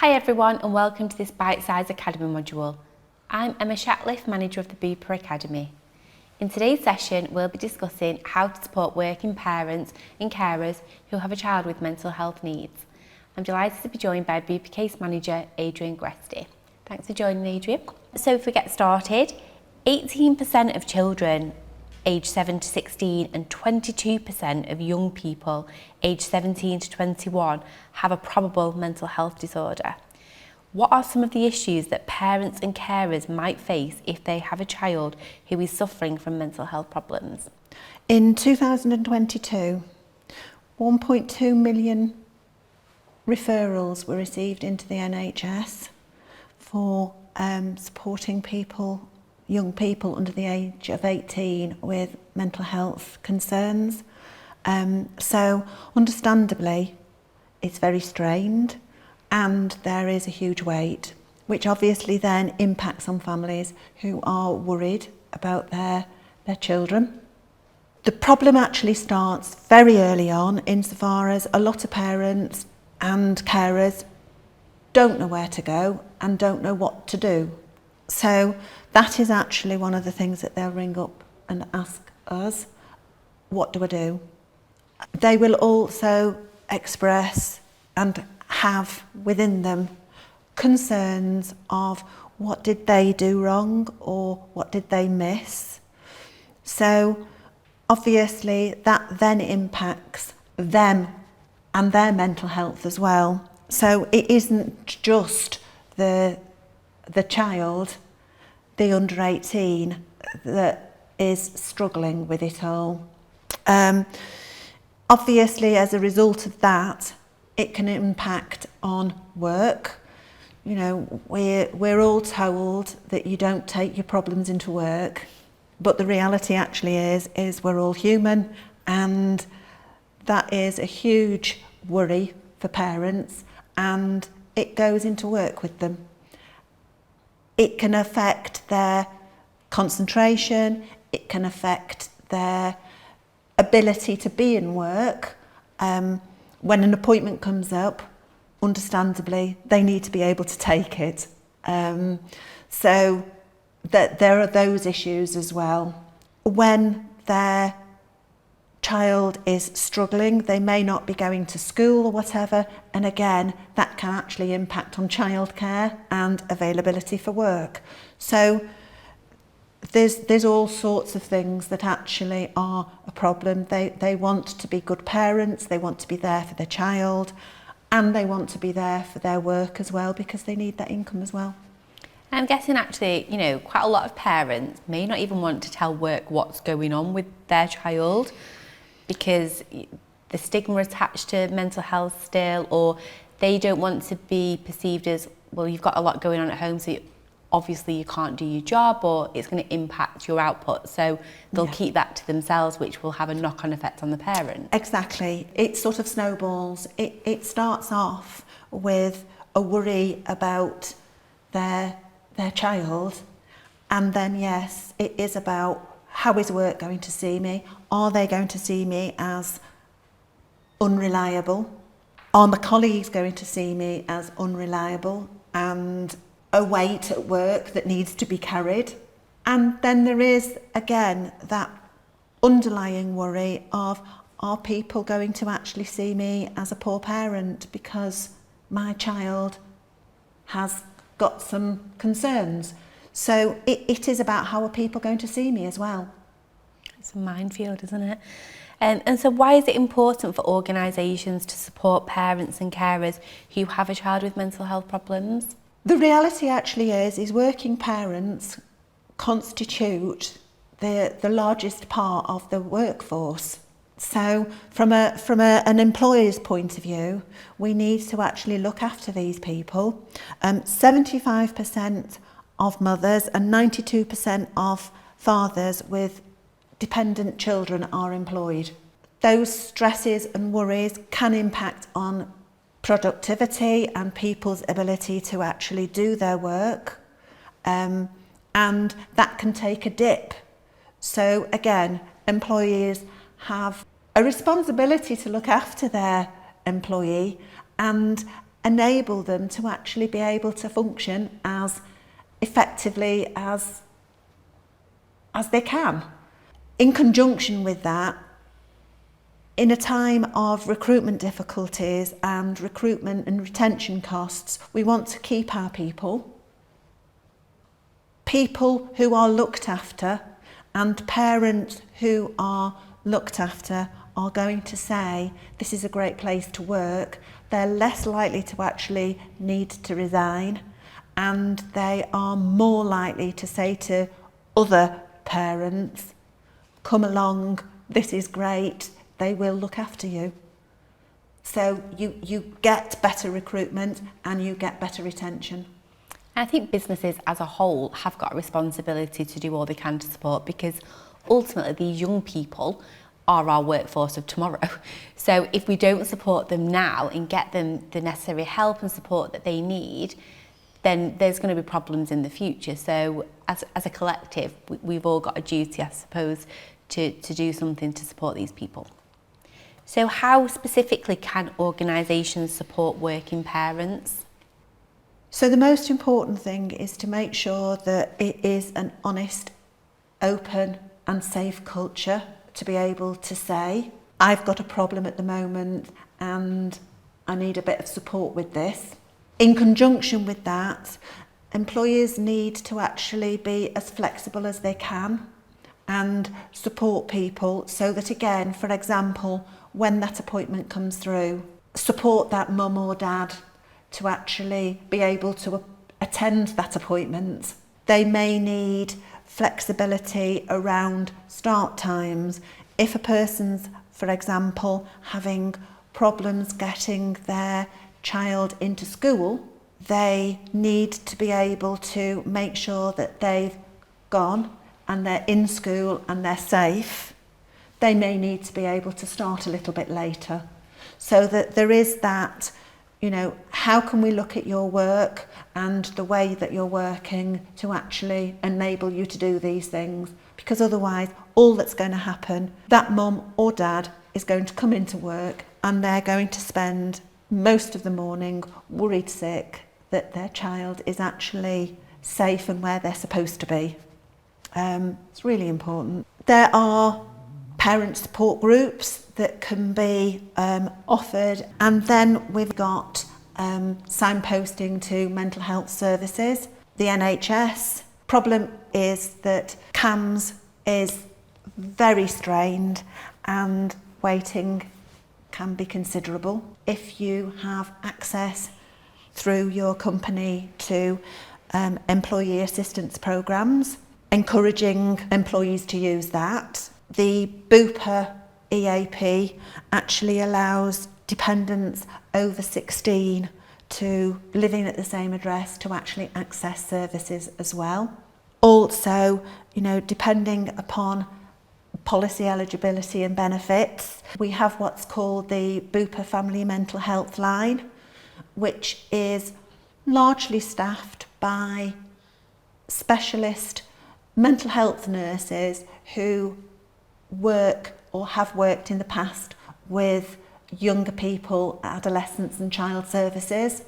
Hi everyone and welcome to this Bitesize Academy module. I'm Emma Shatliff, manager of the Bupa Academy. In today's session we'll be discussing how to support working parents and carers who have a child with mental health needs. I'm delighted to be joined by Bupa case manager Adrian Gresti. Thanks for joining, Adrian. So if we get started, 18% of children aged 7 to 16 and 22% of young people aged 17 to 21 have a probable mental health disorder. What are some of the issues that parents and carers might face if they have a child who is suffering from mental health problems? In 2022, 1.2 million referrals were received into the NHS for supporting young people under the age of 18 with mental health concerns. So understandably, it's very strained and there is a huge wait, which obviously then impacts on families who are worried about their children. The problem actually starts very early on, insofar as a lot of parents and carers don't know where to go and don't know what to do. So that is actually one of the things that they'll ring up and ask us, what do I do? They will also express and have within them concerns of what did they do wrong or what did they miss. So obviously that then impacts them and their mental health as well. So it isn't just the child, the under 18, that is struggling with it all. Obviously, as a result of that, it can impact on work. You know, we're all told that you don't take your problems into work, but the reality actually is we're all human, and that is a huge worry for parents, and it goes into work with them. It can affect their concentration, it can affect their ability to be in work. When an appointment comes up, understandably, they need to be able to take it. So that there are those issues as well. When their child is struggling, they may not be going to school or whatever, and again that can actually impact on childcare and availability for work. So there's all sorts of things that actually are a problem. They want to be good parents, they want to be there for their child, and they want to be there for their work as well, because they need that income as well. I'm guessing actually, you know, quite a lot of parents may not even want to tell work what's going on with their child, because the stigma attached to mental health still, or they don't want to be perceived as, well, you've got a lot going on at home, so obviously you can't do your job, or it's going to impact your output. So they'll keep that to themselves, which will have a knock-on effect on the parent. Exactly. It sort of snowballs. It starts off with a worry about their child, and then yes, it is about, how is work going to see me? Are they going to see me as unreliable? Are my colleagues going to see me as unreliable and a weight at work that needs to be carried? And then there is, again, that underlying worry of, are people going to actually see me as a poor parent because my child has got some concerns? So it is about, how are people going to see me as well? It's a minefield, isn't it? And so why is it important for organisations to support parents and carers who have a child with mental health problems? The reality actually is working parents constitute the largest part of the workforce. So from an employer's point of view, we need to actually look after these people. 75% of mothers and 92% of fathers with dependent children are employed. Those stresses and worries can impact on productivity and people's ability to actually do their work, and that can take a dip. So again, employees have a responsibility to look after their employee, and enable them to actually be able to function as effectively as they can. In conjunction with that, in a time of recruitment difficulties and recruitment and retention costs, we want to keep our people who are looked after, and parents who are looked after are going to say, this is a great place to work. They're less likely to actually need to resign, and they are more likely to say to other parents, come along, this is great, they will look after you. So you get better recruitment and you get better retention. I think businesses as a whole have got a responsibility to do all they can to support, because ultimately these young people are our workforce of tomorrow. So if we don't support them now and get them the necessary help and support that they need, then there's going to be problems in the future. So as a collective, we've all got a duty, I suppose, to do something to support these people. So how specifically can organisations support working parents? So the most important thing is to make sure that it is an honest, open and safe culture to be able to say, I've got a problem at the moment and I need a bit of support with this. In conjunction with that, employers need to actually be as flexible as they can and support people so that, again, for example, when that appointment comes through, support that mum or dad to actually be able to attend that appointment. They may need flexibility around start times. If a person's, for example, having problems getting their child into school, they need to be able to make sure that they've gone and they're in school and they're safe. They may need to be able to start a little bit later, so that there is that, how can we look at your work and the way that you're working to actually enable you to do these things? Because otherwise, all that's going to happen, that mum or dad is going to come into work and they're going to spend most of the morning worried sick that their child is actually safe and where they're supposed to be. It's really important. There are parent support groups that can be offered, and then we've got signposting to mental health services. The NHS problem is that CAMHS is very strained and waiting can be considerable. If you have access through your company to employee assistance programmes, encouraging employees to use that. The Bupa EAP actually allows dependents over 16 to living at the same address to actually access services as well. Also, depending upon policy eligibility and benefits, we have what's called the Bupa Family Mental Health Line, which is largely staffed by specialist mental health nurses who work or have worked in the past with younger people, adolescents and child services.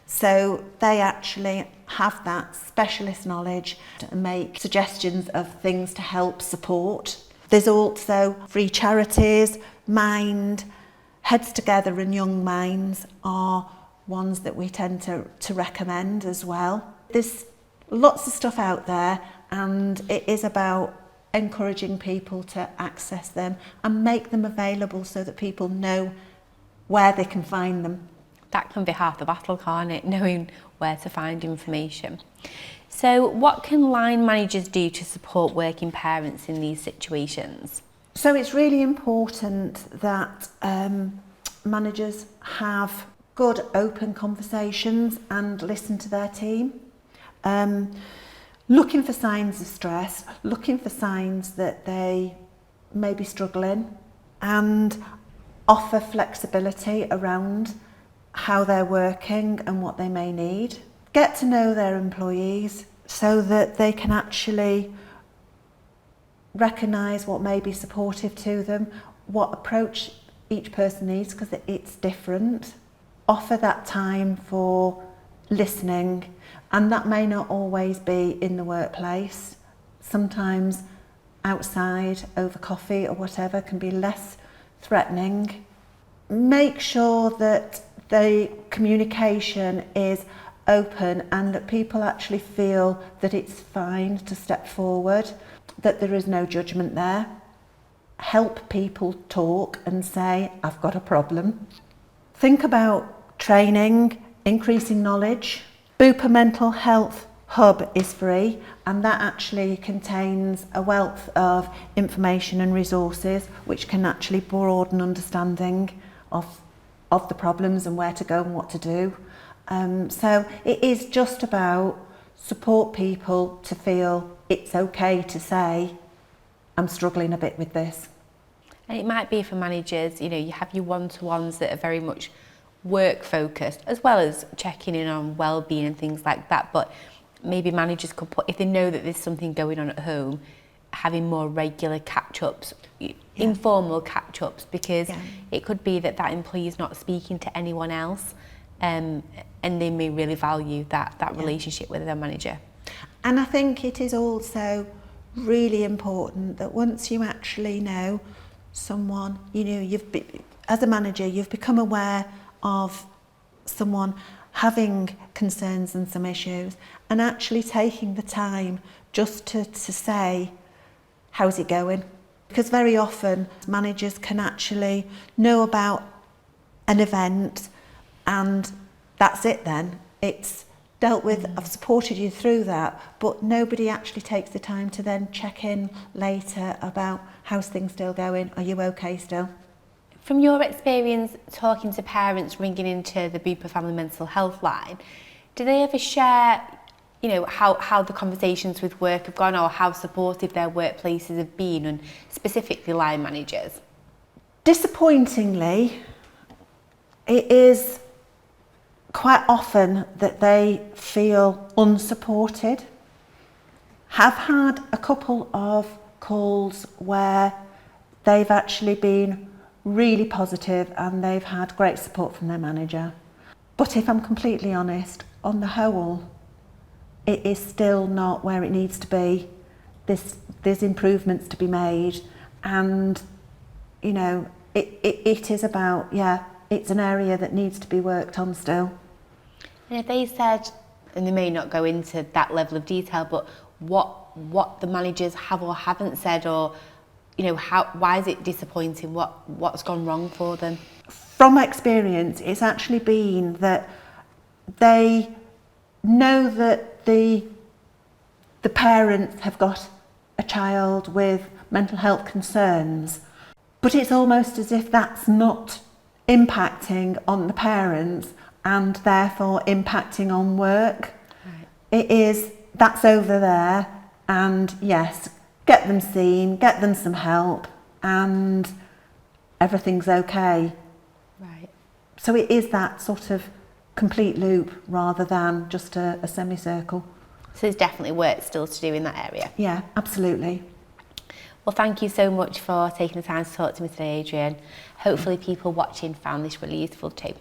So they actually have that specialist knowledge to make suggestions of things to help support. There's also free charities. Mind, Heads Together and Young Minds are ones that we tend to recommend as well. There's lots of stuff out there, and it is about encouraging people to access them and make them available so that people know where they can find them. That can be half the battle, can't it? Knowing where to find information. So what can line managers do to support working parents in these situations? So it's really important that managers have good open conversations and listen to their team. Looking for signs of stress, looking for signs that they may be struggling, and offer flexibility around how they're working and what they may need. Get to know their employees so that they can actually recognise what may be supportive to them, what approach each person needs, because it's different. offer that time for listening, and that may not always be in the workplace. Sometimes outside over coffee or whatever can be less threatening. Make sure that the communication is open and that people actually feel that it's fine to step forward, that there is no judgment there. Help people talk and say, I've got a problem. Think about training, increasing knowledge. Bupa Mental Health Hub is free, and that actually contains a wealth of information and resources which can actually broaden understanding of the problems and where to go and what to do. So it is just about support people to feel it's okay to say, I'm struggling a bit with this. And it might be for managers, you have your one-to-ones that are very much work focused, as well as checking in on well-being and things like that. But maybe managers could put, if they know that there's something going on at home, having more regular catch-ups, informal catch-ups, because it could be that employee is not speaking to anyone else, and they may really value that relationship with their manager. And I think it is also really important that once you actually know someone, as a manager, you've become aware of someone having concerns and some issues, and actually taking the time just to say, how's it going? Because very often managers can actually know about an event and that's it then. It's dealt with, I've supported you through that, but nobody actually takes the time to then check in later about how's things still going, are you okay still? From your experience talking to parents ringing into the Bupa Family Mental Health line, do they ever share, how the conversations with work have gone, or how supportive their workplaces have been, and specifically line managers? Disappointingly, it is quite often that they feel unsupported. Have had a couple of calls where they've actually been really positive and they've had great support from their manager. But if I'm completely honest, on the whole, it is still not where it needs to be. There's improvements to be made, and it is about, it's an area that needs to be worked on still. And if they said, and they may not go into that level of detail, but what the managers have or haven't said, or why is it disappointing? What's gone wrong for them? From experience, it's actually been that they know that the parents have got a child with mental health concerns, but it's almost as if that's not impacting on the parents and therefore impacting on work. Right. That's over there, and yes, get them seen, get them some help, and everything's okay. Right. So it is that sort of complete loop rather than just a semicircle. So there's definitely work still to do in that area. Yeah, absolutely. Well, thank you so much for taking the time to talk to me today, Adrian. Hopefully people watching found this really useful too.